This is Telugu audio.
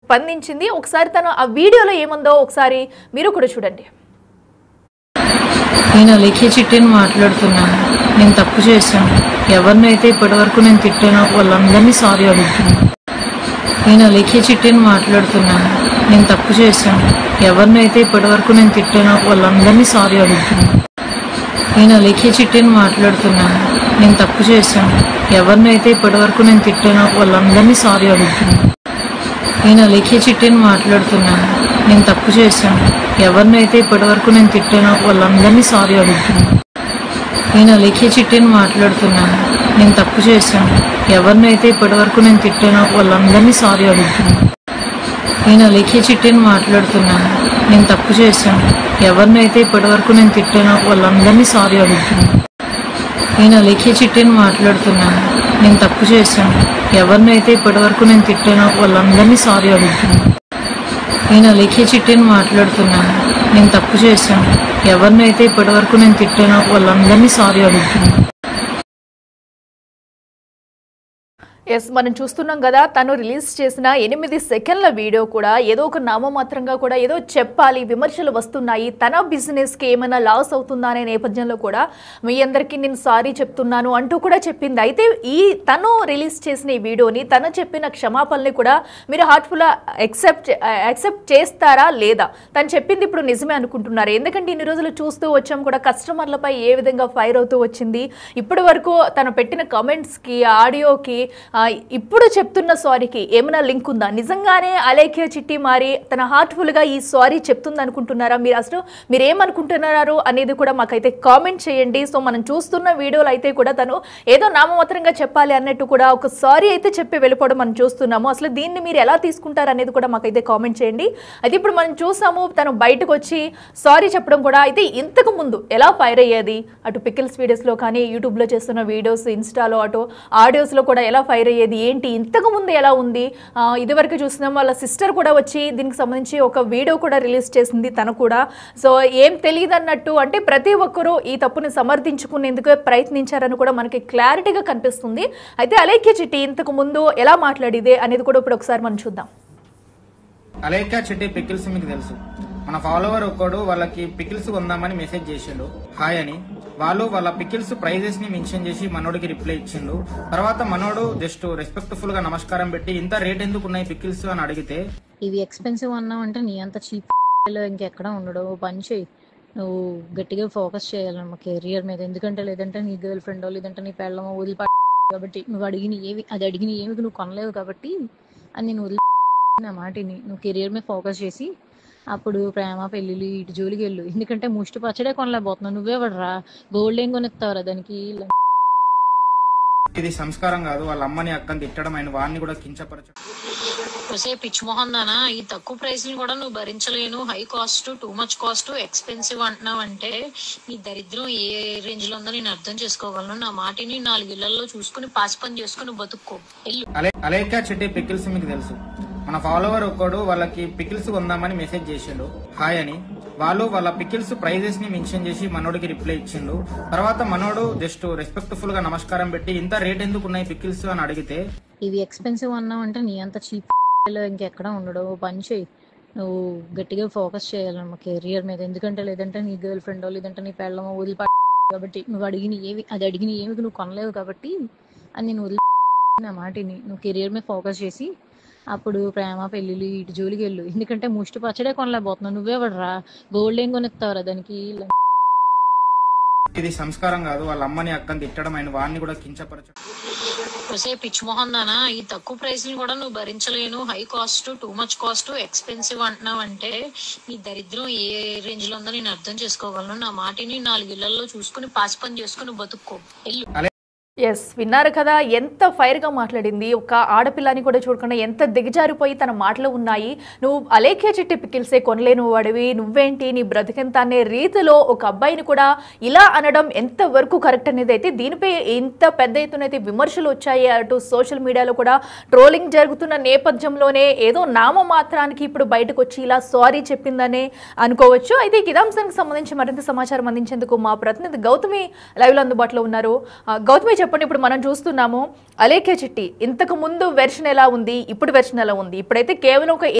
స్పందించింది. ఒకసారి తను ఆ వీడియోలో ఏముందో ఒకసారి మీరు కూడా చూడండి. నేను అలేఖ్య చిట్టిని మాట్లాడుతున్నాను. నేను తప్పు చేశాను. ఎవరినైతే ఇప్పటివరకు నేను తిట్టానో వాళ్ళందరినీ సారీ అడుగుతున్నాను. నేను అలేఖ్య చిట్టిని మాట్లాడుతున్నాను. నేను తప్పు చేశాను. ఎవరినైతే ఇప్పటివరకు నేను తిట్టానో వాళ్ళందరినీ సారీ అడుగుతున్నాను. నేను అలేఖ్య చిట్టిని మాట్లాడుతున్నాను. నేను తప్పు చేశాను. ఎవరినైతే ఇప్పటివరకు నేను తిట్టానో వాళ్ళందరినీ సారీ అడుగుతున్నాను. నేను అలేఖ్య చిట్టిని మాట్లాడుతున్నాను. నేను తప్పు చేశాను. ఎవరినైతే ఇప్పటివరకు నేను తిట్టానో వాళ్ళందరినీ సారీ అడుగుతున్నాను. నేను అలేఖ్య చిట్టిని మాట్లాడుతున్నాను. నేను తప్పు చేశాను. ఎవరినైతే ఇప్పటివరకు నేను తిట్టానో వాళ్ళందరినీ సారీ అడుగుతున్నాను. నేను అలేఖ్య చిట్టిని మాట్లాడుతున్నాను. నేను తప్పు చేశాను. ఎవరినైతే ఇప్పటివరకు నేను తిట్టానో వాళ్ళందరినీ సారీ అడుగుతున్నాను. నేను అలేఖ్య చిట్టిని మాట్లాడుతున్నాను. నేను తప్పు చేశాను. ఎవరినైతే ఇప్పటివరకు నేను తిట్టానో వాళ్ళందరినీ సారీ అడుగుతున్నాను. నేను అలేఖ్య చిట్టిని మాట్లాడుతున్నాను. నేను తప్పు చేశాను. ఎవరినైతే ఇప్పటివరకు నేను తిట్టానో వాళ్ళందరినీ సారీ అడుగుతున్నాను. ఎస్, మనం చూస్తున్నాం కదా, తను రిలీజ్ చేసిన 8 సెకండ్ల వీడియో కూడా ఏదో ఒక నామమాత్రంగా కూడా ఏదో చెప్పాలి, విమర్శలు వస్తున్నాయి, తన బిజినెస్కి ఏమైనా లాస్ అవుతుందా అనే నేపథ్యంలో కూడా మీ అందరికీ నేను సారీ చెప్తున్నాను అంటూ కూడా చెప్పింది. అయితే తను రిలీజ్ చేసిన ఈ వీడియోని, తను చెప్పిన క్షమాపణని కూడా మీరు హార్ట్ఫుల్గా యాక్సెప్ట్ చేస్తారా లేదా? తను చెప్పింది ఇప్పుడు నిజమే అనుకుంటున్నారు? ఎందుకంటే ఇన్ని రోజులు చూస్తూ వచ్చాం కూడా కస్టమర్లపై ఏ విధంగా ఫైర్ అవుతూ వచ్చింది. ఇప్పటి వరకు తను పెట్టిన కామెంట్స్కి, ఆడియోకి, ఇప్పుడు చెప్తున్న సారీకి ఏమైనా లింక్ ఉందా? నిజంగానే అలేఖ్య చిట్టి మారి తన హార్ట్ఫుల్గా ఈ సారీ చెప్తుంది అనుకుంటున్నారా? మీరు అసలు మీరేమనుకుంటున్నారు అనేది కూడా మాకైతే కామెంట్ చేయండి. సో మనం చూస్తున్న వీడియోలు అయితే కూడా తను ఏదో నామమాత్రంగా చెప్పాలి అన్నట్టు కూడా ఒక సారీ అయితే చెప్పి వెళ్ళిపోవడం మనం చూస్తున్నాము. అసలు దీన్ని మీరు ఎలా తీసుకుంటారు అనేది కూడా మాకైతే కామెంట్ చేయండి. అయితే ఇప్పుడు మనం చూసాము తను బయటకు వచ్చి సారీ చెప్పడం కూడా. అయితే ఇంతకు ముందు ఎలా ఫైర్ అయ్యేది, అటు పికిల్స్ వీడియోస్లో కానీ, యూట్యూబ్లో చేస్తున్న వీడియోస్, ఇన్స్టాలో, అటు ఆడియోస్లో కూడా ఎలా ఫైర్ అయ్యేది, ఏంటి ఇంతకు ముందు ఎలా ఉంది? ఇదివరకు చూస్తున్నాం వాళ్ళ సిస్టర్ కూడా వచ్చి దీనికి సంబంధించి ఒక వీడియో కూడా రిలీజ్ చేసింది తను కూడా. సో ఏం తెలియదు అన్నట్టు, అంటే ప్రతి ఒక్కరూ ఈ తప్పుని సమర్థించుకునేందుకు ప్రయత్నించారని కూడా మనకి క్లారిటీగా కనిపిస్తుంది. అయితే అలేఖ్య చిట్టి ఇంతకు ముందు ఎలా మాట్లాడిదే అనేది కూడా ఇప్పుడు ఒకసారి మనం చూద్దాం. అలేఖ్య చిట్టి పికిల్స్ మీకు తెలుసు. మన ఫాలోవర్ ఒక్కడు వాళ్ళకి పికిల్స్ కొందామని మెసేజ్ చేసిండు, హాయ్ అని. వాళ్ళు వాళ్ళ పికిల్స్ ప్రైజెస్ ని మెన్షన్ చేసి మనోడికి రిప్లై ఇచ్చిండు. తర్వాత మనోడు జస్ట్ రెస్పెక్ట్ఫుల్ గా నమస్కారం పెట్టి ఇంత రేట్ ఎందుకు ఉన్నాయి పికిల్స్ అని అడిగితే, ఇవి ఎక్స్పెన్సివ్ అన్నావు అంటే నీ అంత చీప్ ఇంకెక్కడ ఉండడు. పని చేయి, నువ్వు గట్టిగా ఫోకస్ చేయాలన్నమా కెరియర్ మీద. ఎందుకంటే లేదంటే నీ గర్ల్ ఫ్రెండో లేదంటే నీ పెళ్ళమో వదిలిపా కాబట్టి నువ్వు అడిగిన ఏమి నువ్వు కొనలేవు కాబట్టి అని నేను వదిలి నా మాటిని నువ్వు కెరియర్ మీద ఫోకస్ చేసి అప్పుడు ప్రేమ పెళ్ళిళ్ళు ఇటు జోలికి వెళ్ళు. ఎందుకంటే ముష్టి పచ్చడే కొనలేకపోతున్నావు. నువ్వే పడరా, గోల్డ్ ఏం కొనిస్తావురా దానికి? ఇది సంస్కారం కాదు. వాళ్ళ అమ్మని అక్కని తిట్టడం, ఆయన వాడిని కూడా కించపరచడం. పిచ్చి మొహం దానా, ఈ తక్కువ ప్రైస్ ని కూడా నువ్వు భరించలేను, high cost, too much cost, expensive అంటున్నావు అంటే నీ దరిద్రం ఏ రేంజ్ లో ఉందో నేను అర్థం చేసుకోగలను. నా మాటిని 4 ఇళ్లలో చూసుకుని పాసి పని చేసుకుని బతుక్కో. అలేఖ్య చిట్టి పికిల్స్ మీకు తెలుసు. మన ఫాలోవర్ ఒక్కడు వాళ్ళకి పికిల్స్ కొందామని మెసేజ్ చేసిండు, హాయ్ అని. వాళ్ళు వాళ్ళ పికిల్స్ ప్రైజెస్ ని మెన్షన్ చేసి మనోడికి రిప్లై ఇచ్చిండు. తర్వాత మనోడు జస్ట్ రెస్పెక్ట్ఫుల్ గా నమస్కారం పెట్టి ఇంత రేట్ ఎందుకు ఉన్నాయి పికిల్స్ అని అడిగితే, ఇవి ఎక్స్పెన్సివ్ అన్నావు అంటే నీ అంత చీప్ ఇంకెక్కడ ఉండడు. పని చేయి, నువ్వు గట్టిగా ఫోకస్ చేయాలన్నమా కెరియర్ మీద. ఎందుకంటే లేదంటే నీ గర్ల్ ఫ్రెండో లేదంటే నీ పెళ్ళమో వదిలిపా కాబట్టి నువ్వు అడిగిన ఏమి నువ్వు కొనలేవు కాబట్టి అని నేను వదిలి నా మాటిని నువ్వు కెరియర్ మీద ఫోకస్ చేసి అప్పుడు ప్రేమ పెళ్ళిళ్ళు ఇటు జోలికి వెళ్ళు. ఎందుకంటే ముష్టి పచ్చడే కొనలేకపోతున్నావు. నువ్వే పడరా, గోల్డ్ ఏం కొనిస్తావురా దానికి? ఇది సంస్కారం కాదు. వాళ్ళ అమ్మని అక్కని తిట్టడం, ఆయన వాడిని కూడా కించపరచడం. పిచ్చి మొహం దానా, ఈ తక్కువ ప్రైస్ ని కూడా నువ్వు భరించలేను, high cost, too much cost, expensive అంటున్నావు అంటే నీ దరిద్రం ఏ రేంజ్ లో ఉందో నేను అర్థం చేసుకోగలను. నా మాటిని 4 ఇళ్లలో చూసుకుని పాసి పని చేసుకుని బతుక్కో. ఎస్, విన్నారు కదా ఎంత ఫైర్గా మాట్లాడింది. ఒక ఆడపిల్లని కూడా చూడకుండా ఎంత దిగజారిపోయి తన మాటలు ఉన్నాయి. నువ్వు అలేఖ్య చిట్టి పికిల్సే కొనలేను వాడివి, నువ్వేంటి నీ బ్రతికెంత అనే రీతిలో ఒక అబ్బాయిని కూడా ఇలా అనడం ఎంతవరకు కరెక్ట్ అనేది అయితే దీనిపై ఇంత పెద్ద ఎత్తున అయితే విమర్శలు వచ్చాయి. అటు సోషల్ మీడియాలో కూడా ట్రోలింగ్ జరుగుతున్న నేపథ్యంలోనే ఏదో నామమాత్రానికి ఇప్పుడు బయటకు వచ్చి ఇలా సారీ చెప్పిందనే అనుకోవచ్చు. అయితే ఈ అంశానికి సంబంధించి మరింత సమాచారం అందించేందుకు మా ప్రతినిధి గౌతమి లైవ్లో అందుబాటులో ఉన్నారు. గౌతమి చెప్పండి, ఇప్పుడు మనం చూస్తున్నాము అలేఖ్య చిట్టి ఇంతకు ముందు వెర్షన్ ఎలా ఉంది, ఇప్పుడు వెర్షన్ ఎలా ఉంది? ఇప్పుడైతే కేవలం ఒక